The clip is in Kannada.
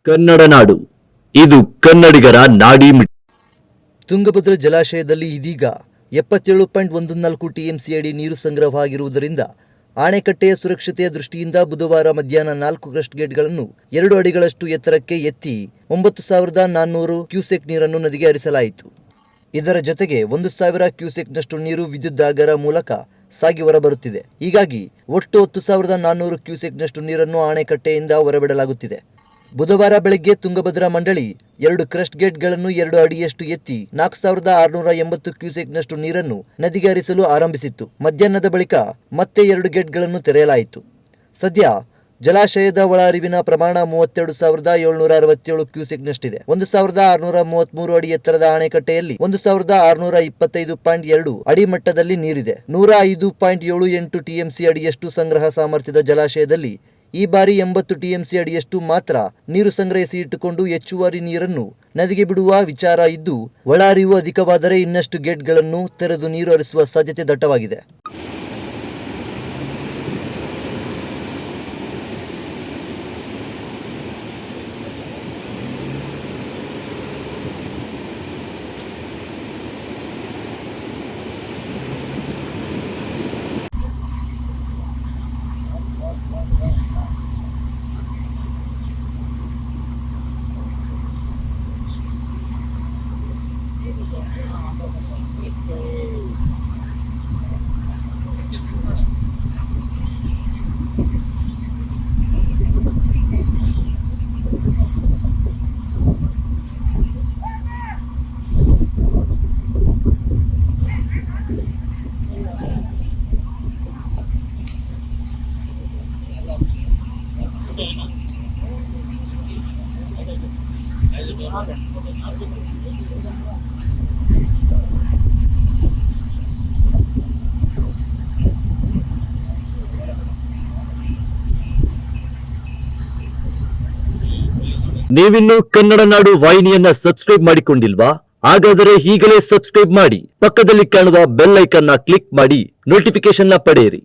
ಕನ್ನಡ ನಾಡು ಇದು ಕನ್ನಡಿಗರ ನಾಡಿ ಮಿಡಿ. ತುಂಗಭದ್ರಾ ಜಲಾಶಯದಲ್ಲಿ ಇದೀಗ 77.14 ಟಿಎಂಸಿ ಅಡಿ ನೀರು ಸಂಗ್ರಹವಾಗಿರುವುದರಿಂದ ಆಣೆಕಟ್ಟೆಯ ಸುರಕ್ಷತೆಯ ದೃಷ್ಟಿಯಿಂದ ಬುಧವಾರ ಮಧ್ಯಾಹ್ನ 4 ಕ್ರಸ್ಟ್ ಗೇಟ್ಗಳನ್ನು 2 ಅಡಿಗಳಷ್ಟು ಎತ್ತರಕ್ಕೆ ಎತ್ತಿ 9400 ಕ್ಯೂಸೆಕ್ ನೀರನ್ನು ನದಿಗೆ ಹರಿಸಲಾಯಿತು. ಇದರ ಜೊತೆಗೆ 1000 ಕ್ಯೂಸೆಕ್ನಷ್ಟು ನೀರು ವಿದ್ಯುದಾಗಾರ ಮೂಲಕ ಸಾಗಿ ಹೊರಬರುತ್ತಿದೆ. ಹೀಗಾಗಿ ಒಟ್ಟು 10400 ಕ್ಯೂಸೆಕ್ನಷ್ಟು ನೀರನ್ನು ಆಣೆಕಟ್ಟೆಯಿಂದ ಹೊರಬಿಡಲಾಗುತ್ತಿದೆ. ಬುಧವಾರ ಬೆಳಗ್ಗೆ ತುಂಗಭದ್ರಾ ಮಂಡಳಿ 2 ಕ್ರಸ್ಟ್ ಗೇಟ್ಗಳನ್ನು 2 ಅಡಿಯಷ್ಟು ಎತ್ತಿ 4680 ಕ್ಯೂಸೆಕ್ನಷ್ಟು ನೀರನ್ನು ನದಿಗೆ ಹರಿಸಲು ಆರಂಭಿಸಿತ್ತು. ಮಧ್ಯಾಹ್ನದ ಬಳಿಕ ಮತ್ತೆ 2 ಗೇಟ್ಗಳನ್ನು ತೆರೆಯಲಾಯಿತು. ಸದ್ಯ ಜಲಾಶಯದ ಒಳ ಹರಿವಿನ ಪ್ರಮಾಣ 32767 ಕ್ಯೂಸೆಕ್ನಷ್ಟಿದೆ. 1633 ಅಡಿ ಎತ್ತರದ ಆಣೆಕಟ್ಟೆಯಲ್ಲಿ 1625.2 ಅಡಿ ಮಟ್ಟದಲ್ಲಿ ನೀರಿದೆ. 105.78 ಟಿಎಂಸಿ ಅಡಿಯಷ್ಟು ಸಂಗ್ರಹ ಸಾಮರ್ಥ್ಯದ ಜಲಾಶಯದಲ್ಲಿ ಈ ಬಾರಿ 80 ಟಿಎಂಸಿ ಅಡಿಯಷ್ಟು ಮಾತ್ರ ನೀರು ಸಂಗ್ರಹಿಸಿ ಇಟ್ಟುಕೊಂಡು ಹೆಚ್ಚುವರಿ ನೀರನ್ನು ನದಿಗೆ ಬಿಡುವ ವಿಚಾರ ಇದ್ದು, ಒಳ ಹರಿವು ಅಧಿಕವಾದರೆ ಇನ್ನಷ್ಟು ಗೇಟ್ಗಳನ್ನು ತೆರೆದು ನೀರು ಹರಿಸುವ ಸಾಧ್ಯತೆ ದಟ್ಟವಾಗಿದೆ. ನೀವಿನ್ನು ಕನ್ನಡ ನಾಡು ವಾಹಿನಿಯನ್ನ ಸಬ್ಸ್ಕ್ರೈಬ್ ಮಾಡಿಕೊಂಡಿಲ್ವಾ? ಹಾಗಾದರೆ ಈಗಲೇ ಸಬ್ಸ್ಕ್ರೈಬ್ ಮಾಡಿ, ಪಕ್ಕದಲ್ಲಿ ಕಾಣುವ ಬೆಲ್ ಐಕಾನ್ ಕ್ಲಿಕ್ ಮಾಡಿ ನೋಟಿಫಿಕೇಶನ್ ಪಡೆಯಿರಿ.